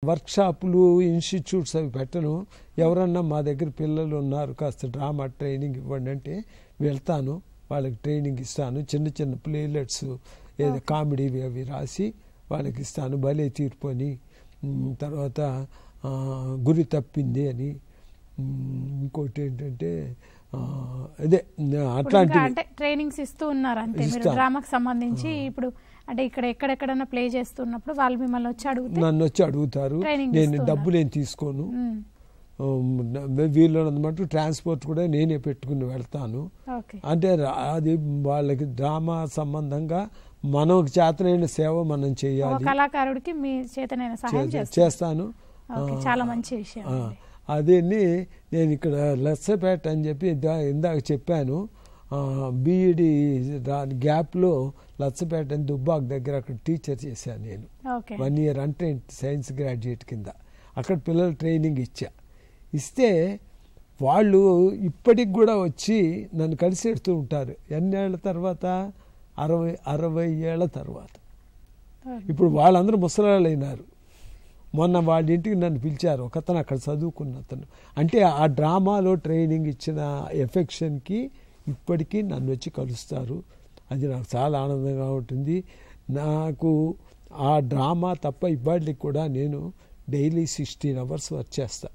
వర్క్షాపులు institutes అవి పెట్టను. ఎవరన్నా మా దగ్గర పిల్లలు ఉన్నారు కాస్త డ్రామా ట్రైనింగ్ ఇవ్వండి అంటే వెళ్తాను, వాళ్ళకి ట్రైనింగ్ ఇస్తాను. చిన్న చిన్న ప్లేలెట్స్ ఏదో కామెడీవి అవి రాసి వాళ్ళకి ఇస్తాను. భలే తీర్పు అని, తర్వాత గురి తప్పింది అని, ఇంకోటి ఏంటంటే అదే అట్లాంటి ట్రైనింగ్స్ ఇస్తూ ఉన్నారు అంతే. మీరు డ్రామాకి సంబంధించి ఇప్పుడు అంటే ఇక్కడ ఎక్కడెక్కడన్నా ప్లే చేస్తున్నప్పుడు వాళ్ళు మిమ్మల్ని నన్ను వచ్చి అడుగుతారు. నేను డబ్బులు ఏం తీసుకోను, వీళ్ళన్నమాట ట్రాన్స్పోర్ట్ కూడా నేనే పెట్టుకుని వెళ్తాను. అంటే అది వాళ్ళకి డ్రామా సంబంధంగా మనకు చేతనైన సేవ మనం చేయాలి. కళాకారుడికి మీ చేతనైన సహాయం చేస్తాను. చాలా మంచి విషయం. అదేని నేను ఇక్కడ లెస్సపేట అని చెప్పి ఇందాక చెప్పాను. బీఈడి గ్యాప్లో లచ్చపేట అని దుబ్బాక్ దగ్గర అక్కడ టీచర్ చేశాను నేను. 1 year అన్‌ట్రైన్డ్ సైన్స్ గ్రాడ్యుయేట్ కింద అక్కడ పిల్లలు ట్రైనింగ్ ఇస్తే వాళ్ళు ఇప్పటికి కూడా వచ్చి నన్ను కలిసి పెడుతూ ఉంటారు. ఎన్నేళ్ల తర్వాత? 60 ఏళ్ల తర్వాత. ఇప్పుడు వాళ్ళందరూ ముసలాళ్ళు అయినారు. మొన్న వాళ్ళ ఇంటికి నన్ను పిలిచారు, ఒకతను అక్కడ చదువుకున్న అతను. అంటే ఆ డ్రామాలో ట్రైనింగ్ ఇచ్చిన ఎఫెక్షన్కి ఇప్పటికీ నన్ను వచ్చి కలుస్తారు. అది నాకు చాలా ఆనందంగా ఉంటుంది. నాకు ఆ డ్రామా తప్ప ఇవాళకి కూడా నేను డైలీ 16 hours వర్క్ చేస్తాను.